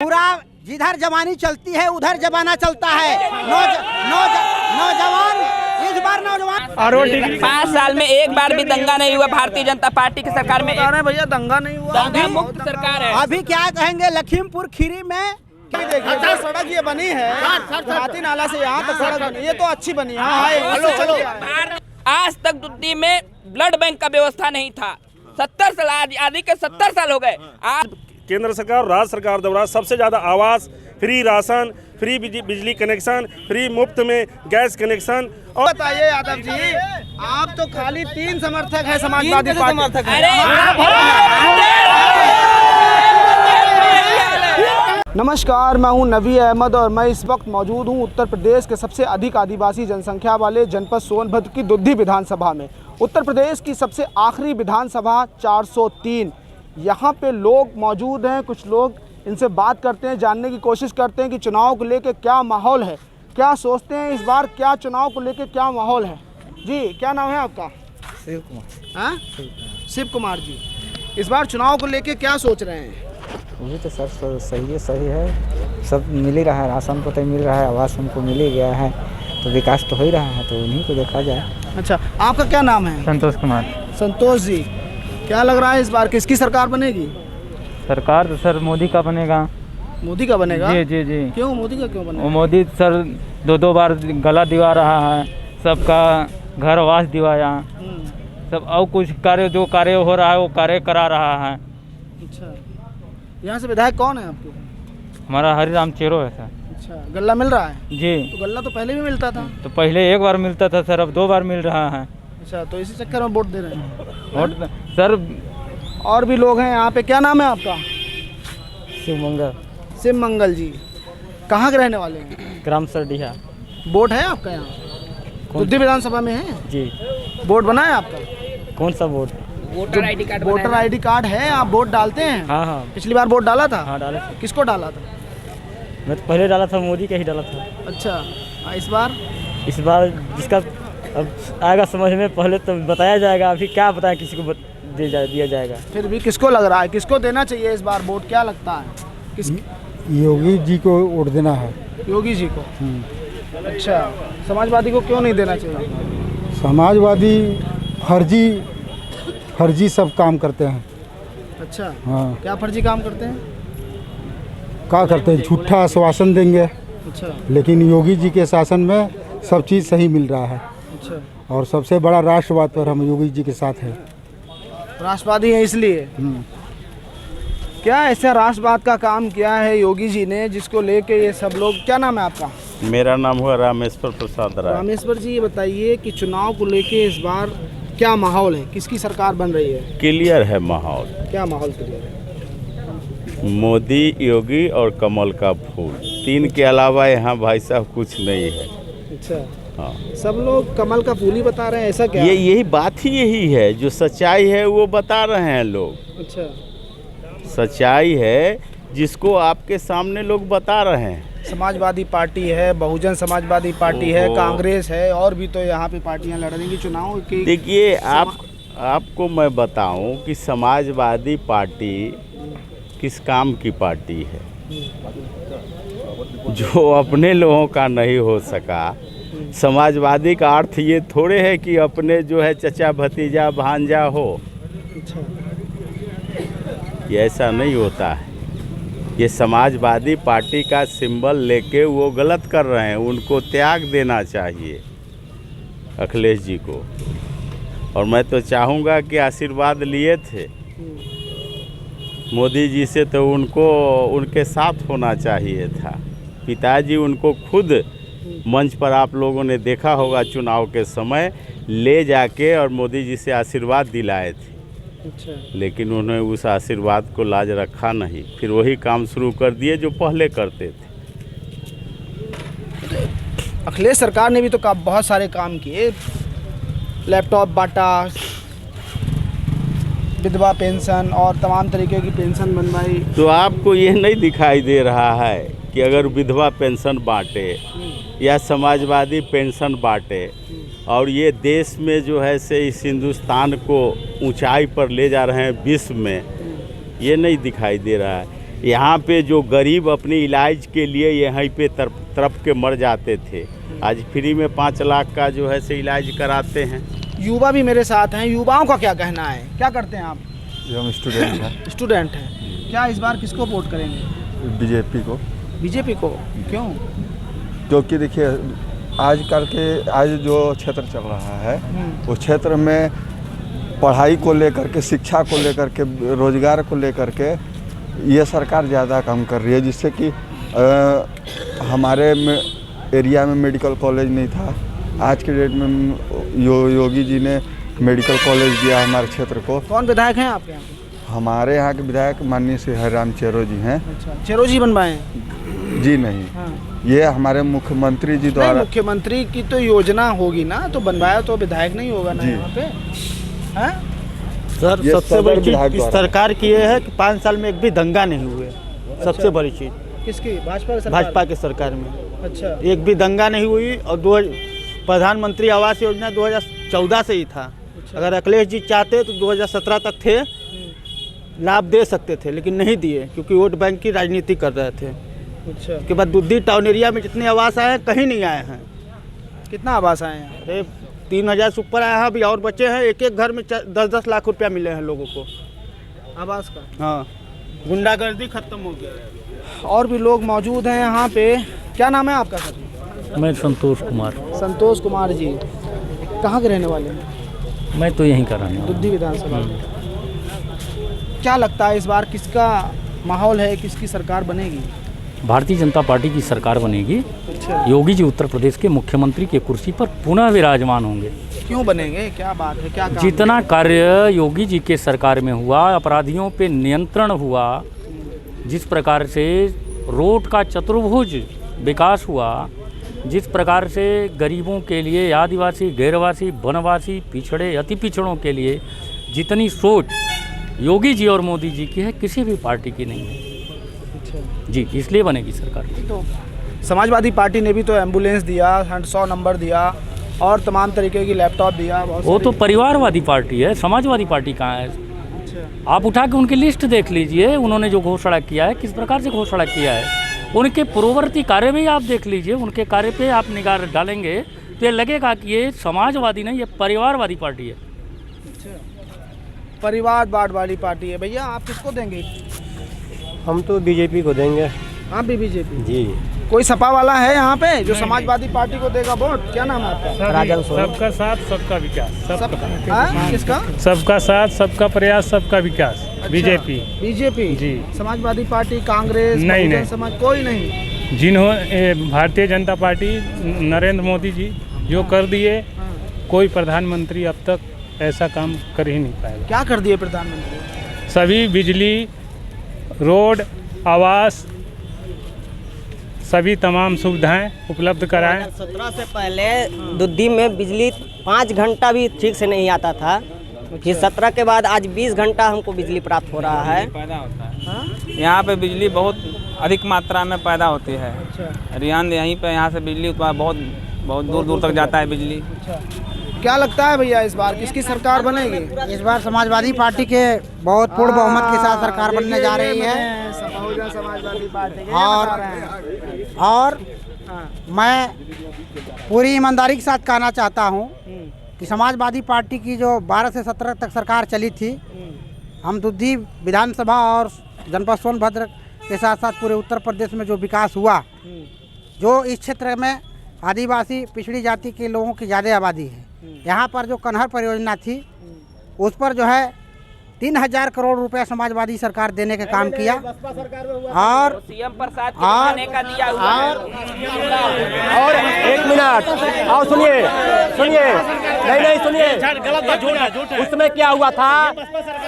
पूरा जिधर जवानी चलती है उधर जमाना चलता है। नौजवान इस बार नौजवान 5 साल में एक बार भी दंगा नहीं हुआ। भारतीय जनता पार्टी की सरकार में भैया दंगा नहीं हुआ, दंगा मुक्त सरकार है। अभी क्या कहेंगे लखीमपुर खीरी में अच्छा सड़क ये बनी है, हाथी नाला से यहाँ तक सड़क बनी, ये तो अच्छी बनी है। चलो आज तक दुद्दी में ब्लड बैंक का व्यवस्था नहीं था। 70 साल आदि के 70 साल हो गए। आज केंद्र सरकार और राज्य सरकार द्वारा सबसे ज़्यादा आवास, फ्री राशन, फ्री बिजली कनेक्शन, फ्री मुफ्त में गैस कनेक्शन। और बताइए यादव जी, आप तो खाली 3 समर्थक है समाजवादी पार्टी। नमस्कार, मैं हूं नवी अहमद और मैं इस वक्त मौजूद हूं उत्तर प्रदेश के सबसे अधिक आदिवासी जनसंख्या वाले जनपद सोनभद्र की दुद्दी विधानसभा में। उत्तर प्रदेश की सबसे आखिरी विधानसभा 403। यहाँ पे लोग मौजूद हैं, कुछ लोग इनसे बात करते हैं, जानने की कोशिश करते हैं कि चुनाव को लेकर क्या माहौल है, क्या सोचते हैं इस बार, क्या चुनाव को लेकर क्या माहौल है। जी क्या नाम है आपका? शिव कुमार। हाँ, शिव कुमार जी, इस बार चुनाव को लेकर क्या सोच रहे हैं? वही तो सर सही है, सब मिल ही रहा है, राशन को तो मिल रहा है, आवास हमको मिल ही गया है, तो विकास तो हो ही रहा है, तो उन्हीं को देखा जाए। अच्छा, आपका क्या नाम है? संतोष कुमार। संतोष जी, क्या लग रहा है इस बार किसकी सरकार बनेगी? सरकार तो सर मोदी का बनेगा। मोदी का बनेगा? जी जी जी। क्यों मोदी का क्यों बनेगा? वो मोदी सर 2 बार गला दिवा रहा है, सबका घर आवास दिवाया, सब और कुछ कार्य जो कार्य हो रहा है वो कार्य करा रहा है। अच्छा, यहाँ से विधायक कौन है आपके? हमारा हरिराम चेरो है सर। अच्छा, गल्ला मिल रहा है? जी। तो गल्ला तो पहले भी मिलता था। तो पहले 1 बार मिलता था सर, अब 2 बार मिल रहा है। अच्छा, तो इसी चक्कर में वोट दे रहे हैं? Vote sir. और भी लोग हैं यहाँ पे, क्या नाम है आपका? शिवमंगल। शिव मंगल जी, कहाँ के रहने वाले हैं? ग्राम सरडीहा। वोट है आपका यहाँ? दुद्दी विधानसभा में है जी। वोट बना है आपका? कौन सा vote? Voter ID card voter ID card है, आप वोट डालते हैं? हाँ हाँ। पिछली बार वोट डाला था? हाँ डाला था। किसको डाला था? मैं तो पहले डाला था, मोदी का ही डाला था। अच्छा, इस बार? इस बार जिसका अब आएगा समझ में, पहले तो बताया जाएगा, अभी क्या बताएं, किसी को दिया जाएगा। फिर भी किसको लग रहा है, किसको देना चाहिए इस बार वोट, क्या लगता है? किस योगी जी को वोट देना है। योगी जी को? अच्छा, समाजवादी को क्यों नहीं देना चाहिए? समाजवादी फर्जी सब काम करते हैं। अच्छा, हाँ, क्या फर्जी काम करते हैं? क्या करते हैं, झूठा आश्वासन देंगे, अच्छा लेकिन योगी जी के शासन में सब चीज़ सही मिल रहा है। अच्छा, और सबसे बड़ा राष्ट्रवाद पर हम योगी जी के साथ हैं। राष्ट्रवादी है इसलिए? क्या ऐसा राष्ट्रवाद का काम किया है योगी जी ने जिसको लेके ये सब लोग? क्या नाम है आपका? मेरा नाम हुआ रामेश्वर प्रसाद राय। रामेश्वर जी, ये बताइए कि चुनाव को लेके इस बार क्या माहौल है, किसकी सरकार बन रही है? क्लियर है माहौल। क्या माहौल क्लियर है? मोदी, योगी और कमल का फूल, 3 के अलावा यहाँ भाई साहब कुछ नहीं है। अच्छा, हाँ, सब लोग कमल का फूल ही बता रहे हैं, ऐसा क्या? यही बात ही यही है, जो सच्चाई है वो बता रहे हैं लोग। अच्छा, सच्चाई है जिसको आपके सामने लोग बता रहे हैं। समाजवादी पार्टी है, बहुजन समाजवादी पार्टी है, कांग्रेस है, और भी तो यहाँ पे पार्टियां लड़ रही हैं चुनाव की। देखिए, आपको मैं बताऊं कि समाजवादी पार्टी किस काम की पार्टी है? जो अपने लोगों का नहीं हो सका। समाजवादी का अर्थ ये थोड़े है कि अपने जो है चचा भतीजा भांजा हो। अच्छा, ये ऐसा नहीं होता है। ये समाजवादी पार्टी का सिंबल लेके वो गलत कर रहे हैं, उनको त्याग देना चाहिए अखिलेश जी को। और मैं तो चाहूँगा कि आशीर्वाद लिए थे मोदी जी से, तो उनको उनके साथ होना चाहिए था। पिताजी उनको खुद मंच पर आप लोगों ने देखा होगा, चुनाव के समय ले जाके और मोदी जी से आशीर्वाद दिलाए थे। अच्छा, लेकिन उन्होंने उस आशीर्वाद को लाज रखा नहीं, फिर वही काम शुरू कर दिए जो पहले करते थे। अखिलेश सरकार ने भी तो बहुत सारे काम किए, लैपटॉप बांटा, विधवा पेंशन और तमाम तरीके की पेंशन बनवाई। तो आपको ये नहीं दिखाई दे रहा है कि अगर विधवा पेंशन बांटे या समाजवादी पेंशन बांटे और ये देश में जो है से इस हिंदुस्तान को ऊंचाई पर ले जा रहे हैं विश्व में, ये नहीं दिखाई दे रहा है। यहाँ पे जो गरीब अपने इलाज के लिए यहीं पे तरफ के मर जाते थे, आज फ्री में 5 लाख का जो है से इलाज कराते हैं। युवा भी मेरे साथ हैं, युवाओं का क्या कहना है, क्या करते हैं आप? हम स्टूडेंट हैं। स्टूडेंट हैं। क्या इस बार किसको वोट करेंगे? बीजेपी को। बीजेपी को क्यों? क्योंकि देखिए आज जो क्षेत्र चल रहा है उस क्षेत्र में पढ़ाई को लेकर के, शिक्षा को लेकर के, रोजगार को लेकर के ये सरकार ज़्यादा काम कर रही है, जिससे कि हमारे एरिया में मेडिकल कॉलेज नहीं था। आज के डेट में योगी जी ने मेडिकल कॉलेज दिया हमारे क्षेत्र को। कौन विधायक हैं आपके यहाँ? हमारे यहाँ के विधायक माननीय श्री हरिराम चेरो जी हैं। अच्छा, चेरो जी बनवाए हैं? जी नहीं, हाँ। ये हमारे मुख्यमंत्री जी द्वारा। मुख्यमंत्री की तो योजना होगी ना, तो बनवाया तो विधायक नहीं होगा ना यहाँ पे? हाँ? सर सबसे बड़ी चीज़ इस सरकार की ये है कि 5 साल में एक भी दंगा नहीं हुए। सबसे बड़ी चीज़ किसकी? भाजपा की सरकार में अच्छा, एक भी दंगा नहीं हुई। और प्रधानमंत्री आवास योजना 2014 से ही था। अगर अखिलेश जी चाहते तो 2017 तक थे, लाभ दे सकते थे, लेकिन नहीं दिए क्योंकि वोट बैंक की राजनीति कर रहे थे। अच्छा, उसके बाद दुद्धी टाउन एरिया में जितने आवास आए हैं कहीं नहीं आए हैं। कितना आवास आए हैं? अरे 3000 से ऊपर आया है, अभी और बच्चे हैं। एक घर में 10-10 लाख रुपया मिले हैं लोगों को आवास का। हाँ, गुंडागर्दी खत्म हो गया। और भी लोग मौजूद हैं यहाँ पे। क्या नाम है आपका सर? मैं संतोष कुमार। संतोष कुमार जी, कहाँ के रहने वाले हैं? मैं तो यहीं का रहने वाला दुद्धी विधानसभा में। क्या लगता है इस बार किसका माहौल है, किसकी सरकार बनेगी? भारतीय जनता पार्टी की सरकार बनेगी। अच्छा, योगी जी उत्तर प्रदेश के मुख्यमंत्री की कुर्सी पर पुनः विराजमान होंगे। क्यों बनेंगे, क्या बात है, क्या काम? जितना कार्य योगी जी के सरकार में हुआ, अपराधियों पे नियंत्रण हुआ, जिस प्रकार से रोड का चतुर्भुज विकास हुआ, जिस प्रकार से गरीबों के लिए, आदिवासी, गैरवासी, वनवासी, पिछड़े, अति पिछड़ों के लिए जितनी सोच योगी जी और मोदी जी की है, किसी भी पार्टी की नहीं है। जी, इसलिए बनेगी सरकार। तो समाजवादी पार्टी ने भी तो एम्बुलेंस दिया, 100 नंबर दिया और तमाम तरीके की लैपटॉप दिया। वो तो परिवारवादी पार्टी है, समाजवादी पार्टी कहाँ है? अच्छा, आप उठा के उनकी लिस्ट देख लीजिए, उन्होंने जो घोषणा किया है किस प्रकार से घोषणा किया है। उनके पूर्ववर्ती कार्य भी आप देख लीजिए, उनके कार्य पे आप निगाह डालेंगे तो ये लगेगा कि ये समाजवादी नहीं, ये परिवारवादी पार्टी है। अच्छा, परिवारवाद वाली पार्टी है। भैया आप किसको देंगे? हम तो बीजेपी को देंगे। आप भी बीजेपी? जी। कोई सपा वाला है यहाँ पे जो समाजवादी पार्टी को देगा वोट? क्या नाम है आपका? राजन। सबका साथ सबका विकास। किसका? सबका साथ सबका प्रयास सबका विकास। अच्छा, बीजेपी। बीजेपी जी। समाजवादी पार्टी, कांग्रेस, नहीं, बहुजन समाज, कोई नहीं? जिन्होंने भारतीय जनता पार्टी नरेंद्र मोदी जी जो कर दिए, कोई प्रधानमंत्री अब तक ऐसा काम कर ही नहीं पाएगा। क्या कर दिए प्रधानमंत्री? सभी बिजली, रोड, आवास, सभी तमाम सुविधाएं उपलब्ध कराएं। 2017 से पहले दुद्धी में बिजली 5 घंटा भी ठीक से नहीं आता था। फिर 17 के बाद आज 20 घंटा हमको बिजली प्राप्त हो रहा है। पैदा होता है यहाँ पे बिजली बहुत अधिक मात्रा में पैदा होती है। रियान यहीं पे, यहाँ से बिजली बहुत बहुत दूर दूर तक जाता है बिजली। क्या लगता है भैया इस बार किसकी सरकार बनेगी? इस बार समाजवादी पार्टी के बहुत पूर्ण बहुमत के साथ सरकार बनने जा रही है। बहुजन समाजवादी पार्टी के और मैं पूरी ईमानदारी के साथ कहना चाहता हूँ कि समाजवादी पार्टी की जो 12 से 17 तक सरकार चली थी, हम दुद्धी विधानसभा और जनपद सोनभद्र के साथ साथ पूरे उत्तर प्रदेश में जो विकास हुआ, जो इस क्षेत्र में आदिवासी पिछड़ी जाति के लोगों की ज़्यादा आबादी है, यहाँ पर जो कन्हर परियोजना थी उस पर जो है 3000 करोड़ रुपया समाजवादी सरकार देने का काम किया। और सीएम प्रसाद का दिया हुआ है। और 1 मिनट और सुनिए नहीं सुनिए, उसमें क्या हुआ था?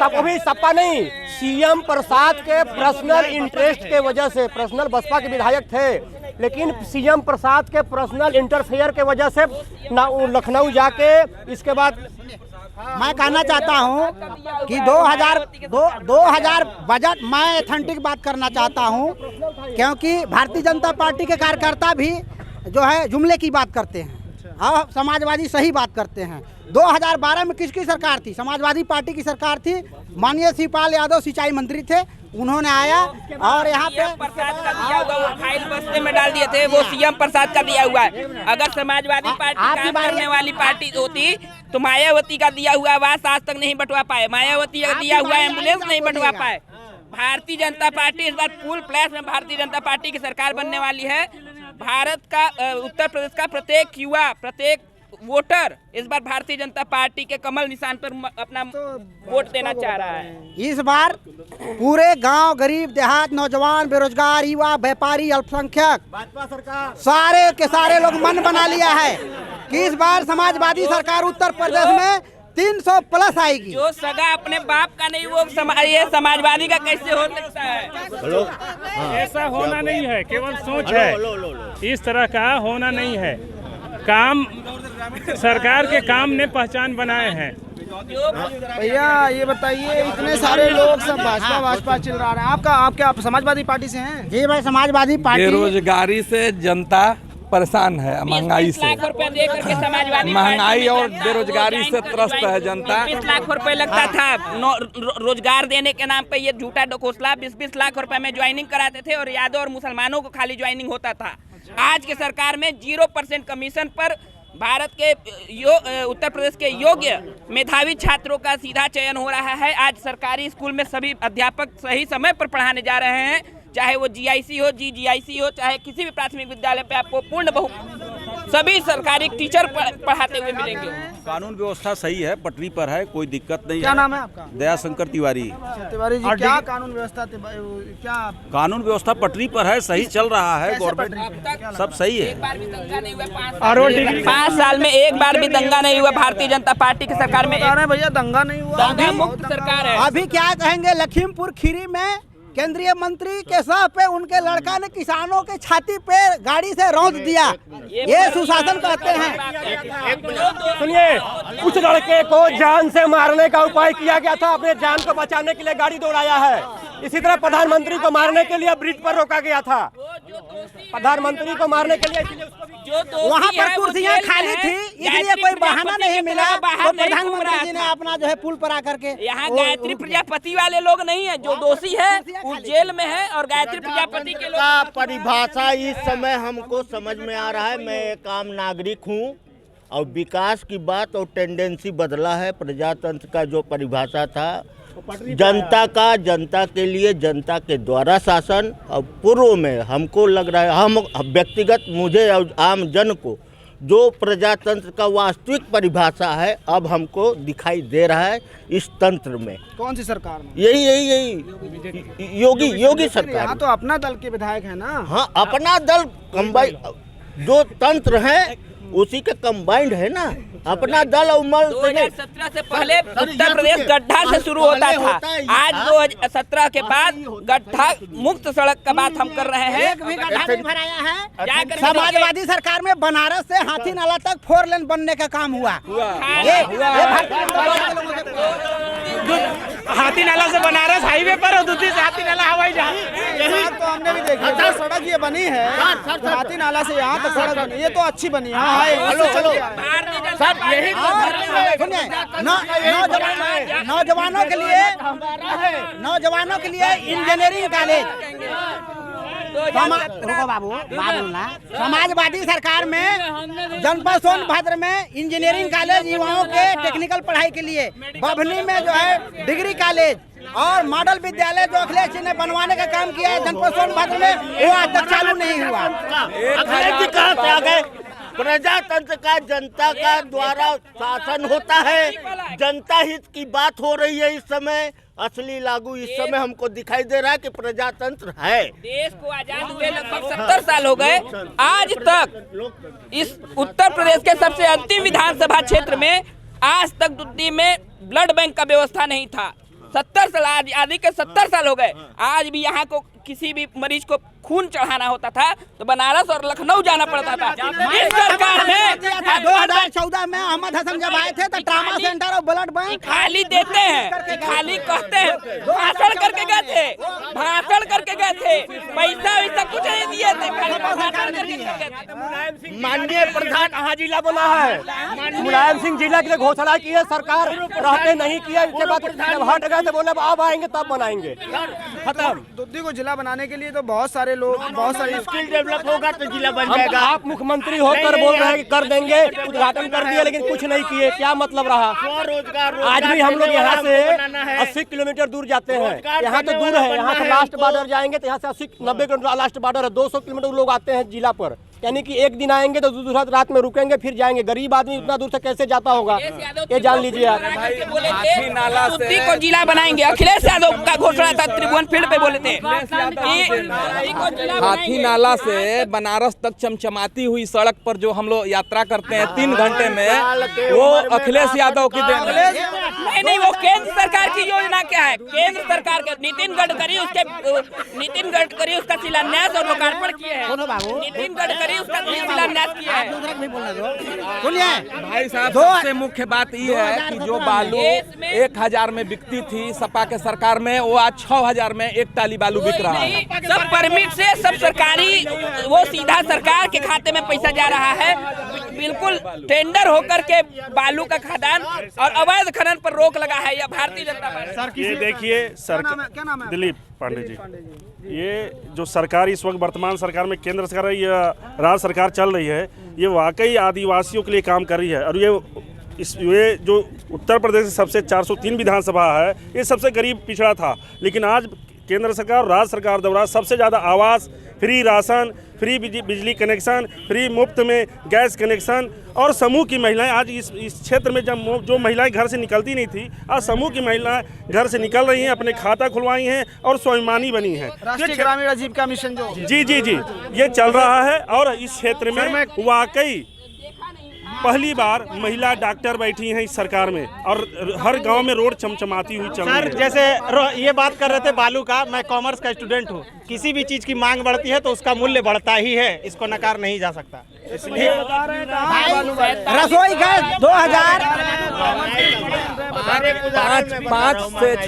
कभी सपा नहीं, सीएम प्रसाद के पर्सनल इंटरेस्ट के वजह से, पर्सनल बसपा के विधायक थे, लेकिन सीएम प्रसाद के पर्सनल इंटरफेयर के वजह से लखनऊ जाके इसके बाद मैं कहना चाहता हूं कि 2000 बजट, मैं एथेंटिक बात करना चाहता हूं क्योंकि भारतीय जनता पार्टी के कार्यकर्ता भी जो है जुमले की बात करते हैं और समाजवादी सही बात करते हैं। 2012 में किसकी सरकार थी? समाजवादी पार्टी की सरकार थी। माननीय शिवपाल यादव सिंचाई मंत्री थे, उन्होंने आया और यहाँ पे प्रसाद का दिया हुआ वो फाइल बस्ते में डाल दिए थे, वो सीएम प्रसाद का दिया हुआ है। अगर समाजवादी पार्टी काम करने वाली पार्टी होती तो मायावती का दिया हुआ आवास आज तक नहीं बंटवा पाए, मायावती का दिया हुआ एम्बुलेंस नहीं बंटवा पाए। भारतीय जनता पार्टी इस बार फुल फ्लैश में भारतीय जनता पार्टी की सरकार बनने वाली है। भारत का उत्तर प्रदेश का प्रत्येक युवा, प्रत्येक वोटर इस बार भारतीय जनता पार्टी के कमल निशान पर अपना वोट देना चाह रहा है। इस बार पूरे गांव, गरीब देहात, नौजवान, बेरोजगार, युवा, व्यापारी, अल्पसंख्यक, भाजपा सरकार सारे के सारे लोग मन बना लिया है कि इस बार समाजवादी सरकार उत्तर प्रदेश में 300+ आएगी। जो सगा अपने बाप का नहीं वो ये समाजवादी का कैसे हो सकता है? ऐसा होना नहीं है, केवल सोच है, इस तरह का होना नहीं है। काम सरकार के काम ने पहचान बनाए हैं। भैया ये बताइए, इतने सारे लोग सब भाजपा चिल्ला रहे हैं, आप समाजवादी पार्टी से हैं? जी भाई, समाजवादी पार्टी। बेरोजगारी से जनता परेशान है, महंगाई से, महंगाई और बेरोजगारी से त्रस्त है जनता। 20 लाख रुपए लगता था रोजगार देने के नाम पे, ये झूठा डकोसला 20-20 लाख रुपए में ज्वाइनिंग कराते थे और यादव और मुसलमानों को खाली ज्वाइनिंग होता था। आज के सरकार में 0% कमीशन पर भारत के उत्तर प्रदेश के योग्य मेधावी छात्रों का सीधा चयन हो रहा है। आज सरकारी स्कूल में सभी अध्यापक सही समय पर पढ़ाने जा रहे हैं, चाहे वो GIC हो, GGIC हो, चाहे किसी भी प्राथमिक विद्यालय पे आपको सभी सरकारी टीचर पढ़ाते हुए मिलेंगे। कानून व्यवस्था सही है, पटरी पर है, कोई दिक्कत नहीं है। क्या नाम है आपका? दयाशंकर तिवारी। तिवारी जी, क्या कानून व्यवस्था, क्या कानून व्यवस्था पटरी पर है, सही चल रहा है, गवर्नमेंट सब सही है। 5 साल में एक बार भी दंगा नहीं हुआ भारतीय जनता पार्टी की सरकार में। भैया दंगा नहीं हुआ, दंगा मुक्त सरकार है। अभी क्या कहेंगे, लखीमपुर खीरी में केंद्रीय मंत्री के साथ पे उनके लड़का ने किसानों के छाती पे गाड़ी से रौंद दिया, ये सुशासन कहते हैं। सुनिए, कुछ लड़के को जान से मारने का उपाय किया गया था, अपने जान को बचाने के लिए गाड़ी दौड़ाया है। इसी तरह प्रधानमंत्री को मारने के लिए ब्रिज पर रोका गया था, प्रधानमंत्री को मारने के लिए वहाँ पर कुर्सियाँ खाली थी, इसलिए कोई बहाना नहीं मिला तो प्रधानमंत्री जी ने अपना जो है पुल पर आकर के। यहाँ गायत्री प्रजापति वाले लोग नहीं है, जो दोषी है वो जेल में है और गायत्री प्रजापति के लोग। परिभाषा इस समय हमको समझ में आ रहा है। मैं एक आम नागरिक हूँ और विकास की बात और टेंडेंसी बदला है। प्रजातंत्र का जो परिभाषा था, जनता का, जनता के लिए, जनता के द्वारा शासन, और पूर्व में हमको लग रहा है, हम व्यक्तिगत मुझे और आम जन को जो प्रजातंत्र का वास्तविक परिभाषा है अब हमको दिखाई दे रहा है इस तंत्र में। कौन सी सरकार में? यही योगी सरकार। हाँ, तो अपना दल के विधायक है ना। हाँ, अपना दल कंबाइंड जो तंत्र है उसी का कंबाइंड है ना, अपना दल। 2017 से पहले उत्तर प्रदेश गड्ढा से शुरू होता था, आज 2017 के बाद गड्ढा मुक्त सड़क का बात हम कर रहे हैं। एक भी गड्ढा नहीं भराया है। समाजवादी सरकार में बनारस से हाथी नाला तक 4 लेन बनने का काम हुआ। हाथी नाला से बनारस हाईवे पर और दूसरी से हाथी नाला हवाई जहाज। तो हमने भी देखी सड़क ये बनी है, हाथी नाला से यहाँ तक सड़क बनी, ये तो अच्छी बनी है। चलो नौजवानों के लिए इंजीनियरिंग कॉलेज। रुको बाबू, समाजवादी सरकार में जनपद सोनभद्र में इंजीनियरिंग कॉलेज युवाओं के टेक्निकल पढ़ाई के लिए, बभनी में जो है डिग्री कॉलेज और मॉडल विद्यालय जो अखिलेश जी ने बनवाने का काम किया है जनपद सोनभद्र में, वो आज तक चालू नहीं हुआ। प्रजातंत्र का जनता का द्वारा शासन होता है, जनता हित की बात हो रही है इस समय। असली लागू इस समय हमको दिखाई दे रहा है कि प्रजातंत्र है। देश को आजाद हुए लगभग 70 साल हो गए, आज तक इस उत्तर प्रदेश के सबसे अंतिम विधानसभा क्षेत्र में आज तक दुद्दी में ब्लड बैंक का व्यवस्था नहीं था। 70 साल, आदि के 70 साल हो गए, आज भी यहाँ को किसी भी मरीज को खून चढ़ाना होता था तो बनारस और लखनऊ जाना पड़ता था। इस सरकार में 2014 में अहमद हसन जब आए थे तो ट्रामा सेंटर और ब्लड बैंक खाली देते हैं, खाली कहते हैं, भाषण करके गए थे, भाषण करके गए थे, पैसा वैसा कुछ नहीं दिए माननीय प्रधान कहाँ जिला बना है? मुलायम सिंह जिला की घोषणा की है सरकार, रहते नहीं किया। इसके बाद जब हट गए तो बोले अब आएंगे तब बनाएंगे, खत्म। दुद्धी को जिला बनाने के लिए तो बहुत सारे लोग, बहुत सारे स्किल डेवलप होगा तो जिला बन जाएगा। आप मुख्यमंत्री होकर बोल रहे हैं कि कर देंगे, उद्घाटन कर दिए लेकिन कुछ नहीं किए, क्या मतलब रहा? आज भी हम लोग यहाँ से 80 किलोमीटर दूर जाते हैं, यहाँ तो दूर है, यहाँ से लास्ट बॉर्डर जाएंगे तो यहाँ से 80-90 किलोमीटर लास्ट बॉर्डर है, 200 किलोमीटर लोग आते हैं जिला पर। यानी कि एक दिन आएंगे तो दूसरा रात में रुकेंगे फिर जाएंगे। गरीब आदमी इतना दूर से कैसे जाता होगा, ये जान लीजिए आप। तुर्ती को जिला बनाएंगे, अखिलेश यादव का घोषणा था, त्रिभुवन फील्ड पे बोले थे। हाथी नाला से बनारस तक चमचमाती हुई सड़क पर जो हम लोग यात्रा करते हैं 3 घंटे में, वो अखिलेश यादव की देन है। नहीं, वो केंद्र सरकार की योजना क्या है? केंद्र सरकार के नितिन गडकरी उसका शिलान्यास और लोकार्पण किए हैं। नितिन गडकरी उसका शिलान्यास किया है। सुनिए भाई साहब, सबसे मुख्य बात ये है कि जो बालू 1000 में बिकती थी सपा के सरकार में, वो आज 6000 में 1 टाली बालू बिक रहा है। सब परमिट से, सब सरकारी, वो सीधा सरकार के खाते में पैसा जा रहा है। बिल्कुल टेंडर होकर के बालू का खदान और अवैध खनन पर रोक लगा है यह भारतीय जनता पार्टी। ये देखिए सरकार, दिलीप पांडे जी, ये जो सरकार इस वक्त वर्तमान सरकार में केंद्र सरकार या राज्य सरकार चल रही है, ये वाकई आदिवासियों के लिए काम कर रही है। और ये जो उत्तर प्रदेश की सबसे 403 विधानसभा है, ये सबसे गरीब पिछड़ा था, लेकिन आज केंद्र सरकार, राज्य सरकार द्वारा सबसे ज़्यादा आवास, फ्री राशन, फ्री बिजली कनेक्शन, फ्री मुफ्त में गैस कनेक्शन, और समूह की महिलाएं आज इस क्षेत्र में जब जो महिलाएं घर से निकलती नहीं थी, आज समूह की महिलाएं घर से निकल रही हैं, अपने खाता खुलवाई हैं और स्वाभिमानी बनी हैं। राष्ट्रीय ग्रामीण आजीविका मिशन जो जी ये चल रहा है। और इस क्षेत्र में वाकई पहली बार महिला डॉक्टर बैठी हैं इस सरकार में, और हर गांव में रोड चमचमाती हुई चल रही है। सर, जैसे ये बात कर रहे थे बालू का, मैं कॉमर्स का स्टूडेंट हूँ। किसी भी चीज़ की मांग बढ़ती है तो उसका मूल्य बढ़ता ही है, इसको नकार नहीं जा सकता। इसलिए रसोई गैस 2000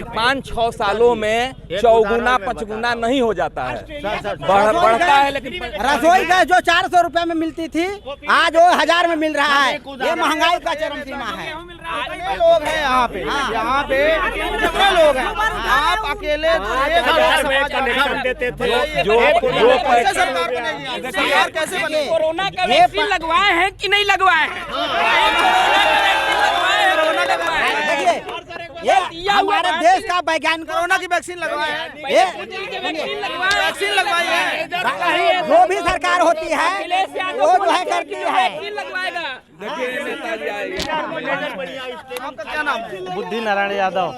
5-6 सालों में 4-5 नहीं हो जाता है, बढ़ता है। लेकिन रसोई गैस जो 400 रुपए में मिलती थी, आज वो 1000 में मिल रहा है। ये महंगाई का चरम सीमा है। लोग हैं यहाँ पे, यहाँ पे कितने लोग हैं? आप अकेले कनेक्शन देते थे, सरकार कैसे बने? कोरोना का वैक्सीन लगवाए हैं कि नहीं लगवाए हैं? ये हमारे देश का वैज्ञानिक कोरोना की वैक्सीन लगवाए हैं, वैक्सीन लगवाई है। जो भी सरकार होती है वो जो है करती है। आपका क्या नाम है? बुद्धि नारायण यादव।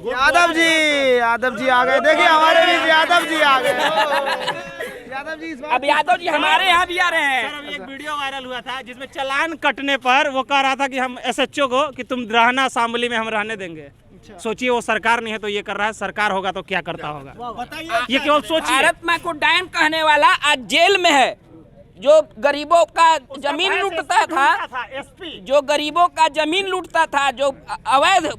यादव जी आ गए। देखिए हमारे भी यादव जी आ गए। यादव जी इस बार अब यादव जी हमारे यहाँ भी आ रहे हैं। सर, एक वीडियो वायरल हुआ था जिसमें चालान कटने पर वो कह रहा था कि हम SHO को कि तुम रहना शामली में, हम रहने देंगे। सोचिए, वो सरकार नहीं है तो ये कर रहा है, सरकार होगा तो क्या करता होगा, ये केवल सोचिए। भारत में को डायन कहने वाला आज जेल में है, जो गरीबों का जमीन लूटता था, जो गरीबों का जमीन लूटता था, जो अवैध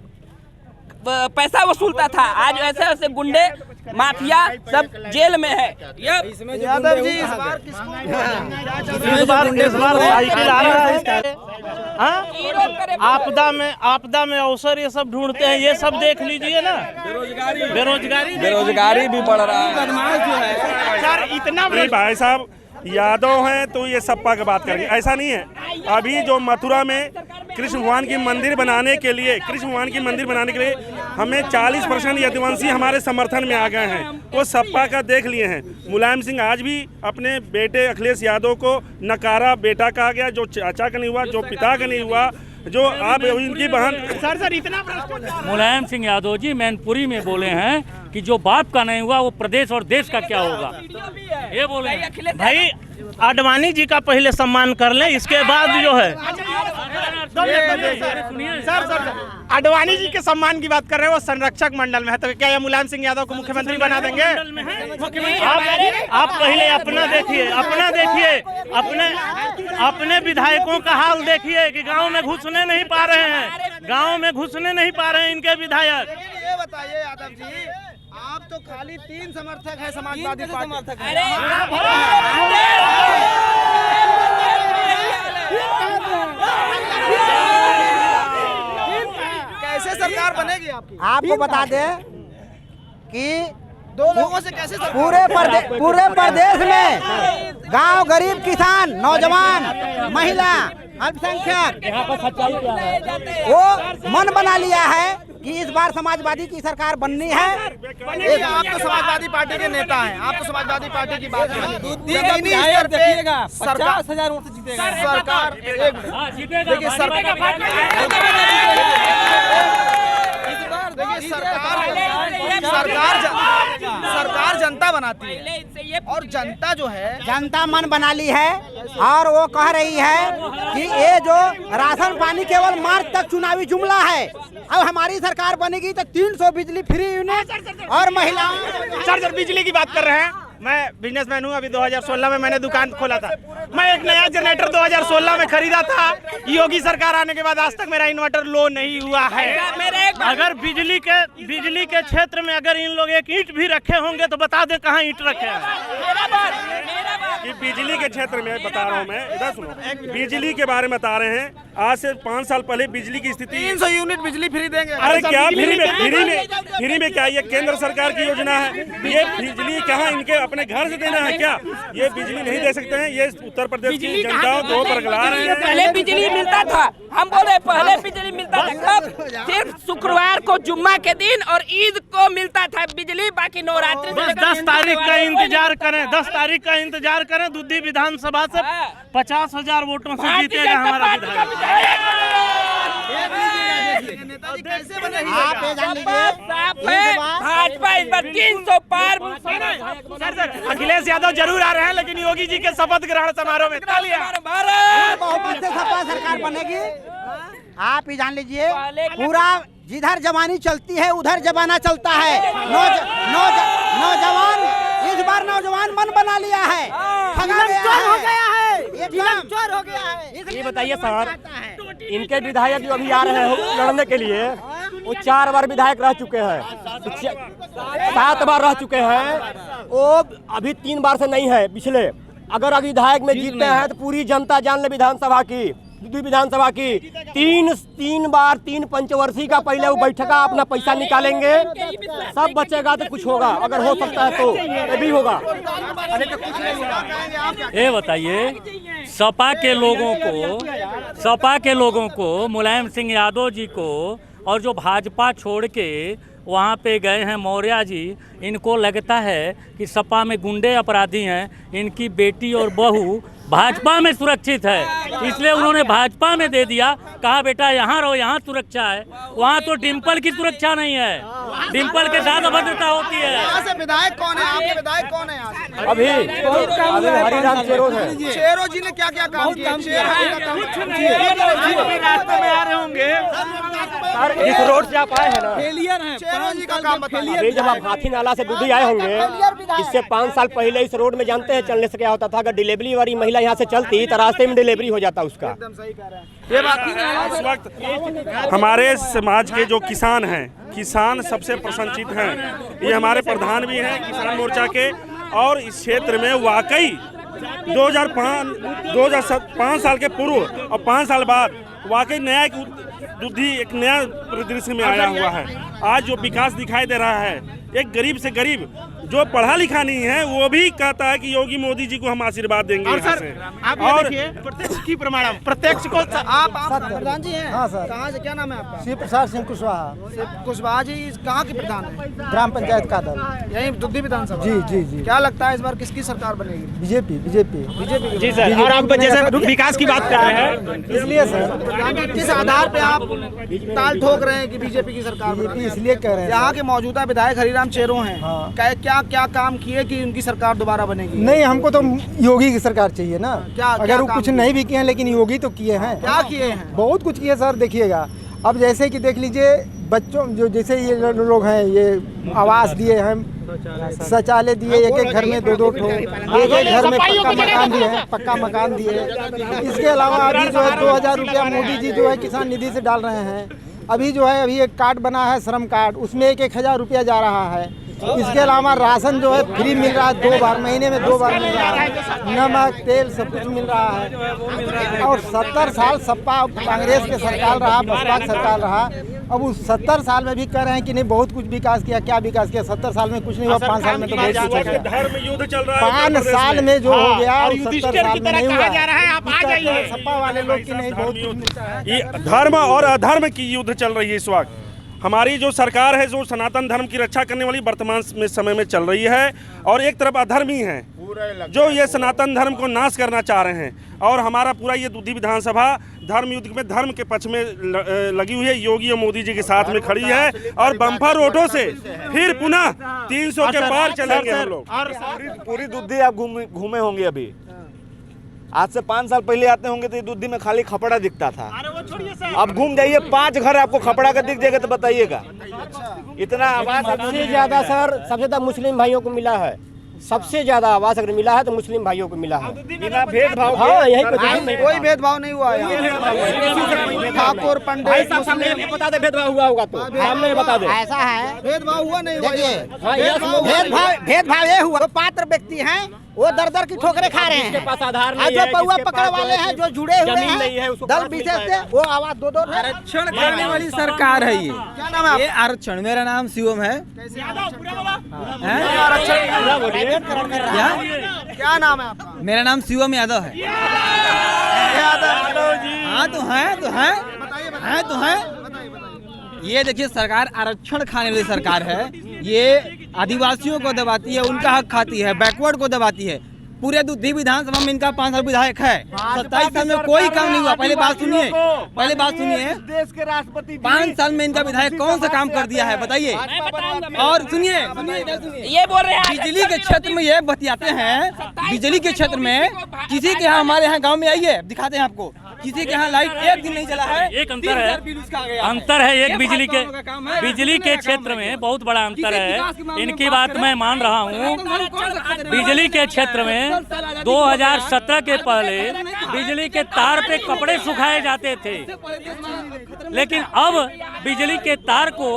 पैसा वसूलता था, आज ऐसे ऐसे गुंडे माफिया सब जेल में है। यादव जी इस बार किसको साइकिल आ रहा है? आपदा में अवसर ये सब ढूंढते हैं, ये सब देख लीजिए ना। बेरोजगारी भी बढ़ रहा है। सर, इतना भाई साहब यादव हैं तो ये सपा की बात करेंगे, ऐसा नहीं है। अभी जो मथुरा में कृष्ण भगवान की मंदिर बनाने के लिए हमें 40% यदुवंशी हमारे समर्थन में आ गए हैं, वो सपा का देख लिए हैं। मुलायम सिंह आज भी अपने बेटे अखिलेश यादव को नकारा बेटा कहा गया, जो चाचा का नहीं हुआ, जो पिता का नहीं हुआ, जो आप इनकी बहन। सर इतना मुलायम सिंह यादव जी मैनपुरी में बोले हैं कि जो बाप का नहीं हुआ वो प्रदेश और देश का क्या होगा, ये बोले हैं। भाई आडवाणी जी का पहले सम्मान कर लें, इसके बाद जो है सर आडवाणी जी के सम्मान की बात कर रहे हैं, वो संरक्षक मंडल में है, तो क्या ये मुलायम सिंह यादव को मुख्यमंत्री बना देंगे? आप पहले अपना देखिए, अपने विधायकों का हाल देखिए कि गांव में घुसने नहीं पा रहे हैं इनके विधायक। ये बताइए यादव जी, आप तो खाली 3 समर्थक है समाजवादी पार्टी। आपको बता दें कि दो लोगों से कैसे पूरे प्रदेश में गांव, गरीब, किसान, नौजवान, महिला, अल्पसंख्यक यहाँ पर सच्चाई क्या है? वो मन बना लिया है कि इस बार समाजवादी की सरकार बननी है। आप तो समाजवादी पार्टी के नेता हैं, आप तो समाजवादी पार्टी की बात देखिएगा 50,000 वोट जीतेगा सरकार। देखिए सरकार जनता बनाती है और जनता जो है जनता मन बना ली है और वो कह रही है कि ये जो राशन पानी केवल मार्च तक चुनावी जुमला है। अब हमारी सरकार बनेगी तो 300 बिजली फ्री यूनिट और महिलाओं। सर बिजली की बात कर रहे हैं। मैं बिजनेसमैन हूँ। अभी 2016 में मैंने दुकान खोला था। मैं एक नया जनरेटर 2016 में खरीदा था। योगी सरकार आने के बाद आज तक मेरा इन्वर्टर लो नहीं हुआ है। अगर बिजली के क्षेत्र में अगर इन लोग एक ईंट भी रखे होंगे तो बता दें कहाँ ईंट रखे हैं। कि बिजली के क्षेत्र में बता रहा हूँ मैं, इधर सुनो, बिजली के बारे में बता रहे हैं। आज से 5 साल पहले बिजली की स्थिति 300 यूनिट बिजली फ्री देंगे। अरे क्या फ्री में क्या? ये केंद्र सरकार की योजना है। ये बिजली कहाँ इनके अपने घर से देना है क्या? ये बिजली नहीं दे सकते हैं। ये उत्तर प्रदेश की जनता को बरगला रहे हैं। पहले बिजली मिलता था, हम बोले पहले बिजली मिलता था कब? सिर्फ शुक्रवार को, जुम्मा के दिन और ईद को मिलता था बिजली। बाकी नवरात्रि 10 तारीख का इंतजार करें, 10 तारीख का इंतजार करें। दुद्धी विधानसभा से 50,000 वोटों से जीतेगा हमारा विधायक। भाजपा इस बार 300 पार। सर अखिलेश यादव जरूर आ रहे हैं, लेकिन योगी जी के शपथ ग्रहण समारोह में तालियां। बहुमत से सपा सरकार बनेगी। आप ही जान लीजिए, पूरा जिधर जवानी चलती है उधर जमाना चलता है। नौजवान इस बार नौजवान मन बना लिया है, हो गया है। ये बताइए सर, इनके विधायक जो अभी आ रहे हैं लड़ने के लिए, वो 4 बार विधायक रह चुके हैं, 7 बार रह चुके हैं। वो अभी 3 बार से नहीं है पिछले। अगर विधायक में जीतते हैं तो पूरी जनता जान ले विधानसभा की, विधानसभा की 3 बार 3 पंचवर्षीय का पहले वो बैठका अपना पैसा निकालेंगे, सब बचेगा तो कुछ होगा। अगर हो सकता है तो ये भी होगा। ये बताइए, सपा के लोगों को मुलायम सिंह यादव जी को और जो भाजपा छोड़ के वहाँ पे गए हैं मौर्य जी, इनको लगता है कि सपा में गुंडे अपराधी हैं, इनकी बेटी और बहू भाजपा में सुरक्षित है, इसलिए उन्होंने भाजपा में दे दिया। कहा बेटा यहाँ रहो, यहाँ सुरक्षा है। वहाँ तो डिम्पल की सुरक्षा नहीं है, डिम्पल के साथ अभद्रता होती है। यहाँ से विधायक कौन है? आपके विधायक कौन है यहाँ से? अभी हरिराम चेरो है। चेरो जी ने क्या क्या काम किया? रास्ते में आ रहे होंगे। इस रोड से आप आए हैं ना, फेलियर है। चेरो जी का काम बताइए। अभी जब आप हाथी नाला से दूधी आए होंगे, इससे 5 साल पहले इस रोड में जानते हैं चलने से क्या होता था? अगर डिलीवरी वाली महिला यहाँ से चलती तो रास्ते में डिलीवरी हो जाता उसका। एकदम सही कह रहे हैं। ये बात इस वक्त हमारे समाज के जो किसान हैं, किसान सबसे प्रसन्नचित हैं। ये हमारे प्रधान भी हैं किसान मोर्चा के। और इस क्षेत्र में वाकई 2005 साल के पूर्व और 5 साल बाद वाकई नया एक नया परिदृश्य में आया हुआ है। आज जो विकास दिखाई दे रहा है, एक गरीब से गरीब जो पढ़ा लिखा नहीं है वो भी कहता है कि योगी मोदी जी को हम आशीर्वाद देंगे। और सर आप देखिए, प्रत्यक्ष की प्रमाणम, प्रत्यक्ष को आप प्रधान जी हैं? हाँ सर। कहाँ से? क्या नाम है आपका? शिव प्रसाद सिंह कुशवाहा। कुशवाहा जी कहाँ के प्रधान है? ग्राम पंचायत का दल, यही दुद्धी विधानसभा। जी। क्या लगता है इस बार किसकी सरकार बनेगी? बीजेपी। जी सर। और आप जैसे विकास की बात कर रहे हैं, इसलिए सर किस आधार पे आप ताल ठोक रहे हैं कि बीजेपी की सरकार बनेगी? इसलिए कह रहे हैं यहाँ के मौजूदा विधायक हरिराम चेरो हैं। क्या काम किए कि उनकी सरकार दोबारा बनेगी? नहीं, हमको तो योगी की सरकार चाहिए ना। अगर वो कुछ किए? नहीं भी किए हैं, लेकिन योगी तो किए हैं। क्या किए हैं? बहुत कुछ किए सर। देखिएगा, अब जैसे कि देख लीजिए, बच्चों जो जैसे ये लोग हैं, ये आवास दिए हैं, शौचालय दिए, एक घर में 2-2 ठो, एक घर में पक्का मकान दिए। इसके अलावा अभी जो है 2000 रुपया मोदी जी जो है किसान निधि से डाल रहे हैं। अभी जो है अभी एक कार्ड बना है, श्रम कार्ड, उसमें 1000 रुपया जा रहा है। इसके अलावा राशन जो है फ्री मिल रहा है, 2 बार, महीने में 2 बार मिल रहा है। नमक, तेल सब कुछ मिल रहा है। और 70 साल सपा कांग्रेस के सरकार रहा, बसपा की सरकार रहा, अब उस 70 साल में भी कह रहे हैं कि नहीं बहुत कुछ विकास किया, क्या विकास किया? 70 साल में कुछ नहीं हुआ, 5 साल में तो बहुत कुछ हो गया। धर्म युद्ध चल रहा है 5 साल में जो हो गया 70 साल में नहीं हुआ। सपा वाले लोग की नहीं बहुत ये धर्म और अधर्म की युद्ध चल रही है इस वक्त। हमारी जो सरकार है जो सनातन धर्म की रक्षा करने वाली वर्तमान में समय में चल रही है, और एक तरफ अधर्मी है जो ये सनातन धर्म को नाश करना चाह रहे हैं। और हमारा पूरा ये दूधी विधानसभा धर्म युद्ध में धर्म के पक्ष में लगी हुई है, योगी और मोदी जी के साथ में खड़ी है, और बम्पर वोटों से फिर पुनः 300 के पार चलेंगे हम लोग। और पूरी दूधी आप घूमे होंगे अभी, आज से 5 साल पहले आते होंगे तो ये दूधी में खाली खपड़ा दिखता था। अब घूम जाइए 5 घर आपको खपड़ा का दिख जाएगा तो बताइएगा। इतना आवाज सबसे ज्यादा सर, सबसे ज्यादा मुस्लिम भाइयों को मिला है। सबसे ज्यादा आवाज अगर मिला है तो मुस्लिम भाइयों को मिला है, बिना भेदभाव। हाँ, यही कोई भेदभाव नहीं हुआ है। ठाकुर पंडित बता दे, भेदभाव हुआ होगा तो सामने बता दे। ऐसा है, भेदभाव हुआ नहीं हुआ। भेदभाव ये हुआ, वो पात्र व्यक्ति हैं वो दर की ठोकरें खा रहे हैं। पास आधार और जो पौवा पकड़ वाले हैं जो जुड़े हुए हैं दल विशेष से, वो आवाज दो आरक्षण करने वाली सरकार है ये। क्या नाम है? ये आरक्षण, मेरा नाम शिवम है। क्या नाम है आपका? मेरा नाम शिवम यादव है। हाँ तो है। ये देखिए, सरकार आरक्षण खाने वाली सरकार है। ये आदिवासियों को दबाती है, उनका हक खाती है, बैकवर्ड को दबाती है। पूरे दूधी विधानसभा में इनका 5 साल विधायक है, 27 साल में कोई काम नहीं हुआ। पहले बात सुनिए, देश के राष्ट्रपति 5 साल में इनका विधायक कौन सा काम कर दिया है बताइए। और सुनिए, ये बोल रहे हैं बिजली के क्षेत्र में ये बतियाते हैं। बिजली के क्षेत्र में किसी के यहाँ, हमारे यहाँ गाँव में आइए दिखाते हैं आपको, किसी के यहाँ लाइट एक दिन नहीं चला है। एक अंतर है, एक बिजली के क्षेत्र में बहुत बड़ा अंतर है। इनकी बात मैं मान रहा हूँ। बिजली के क्षेत्र में 2017 के पहले बिजली के तार पे कपड़े सुखाए जाते थे, लेकिन अब बिजली के तार को,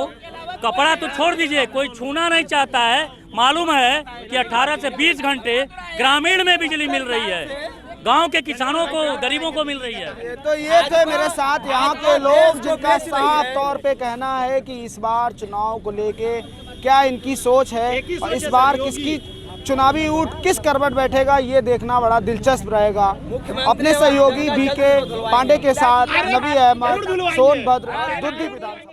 कपड़ा तो छोड़ दीजिए, कोई छूना नहीं चाहता है। मालूम है कि 18 से 20 घंटे ग्रामीण में बिजली मिल रही है, गांव के किसानों को, गरीबों को मिल रही है। तो ये थे मेरे साथ यहाँ के लोग जिनका साफ तौर पे कहना है कि इस बार चुनाव को लेके क्या इनकी सोच है, और इस बार किसकी चुनावी ऊँट किस करवट बैठेगा ये देखना बड़ा दिलचस्प रहेगा। अपने सहयोगी बीके पांडे के साथ नबी अहमद, सोनभद्र, दूधी विधानसभा।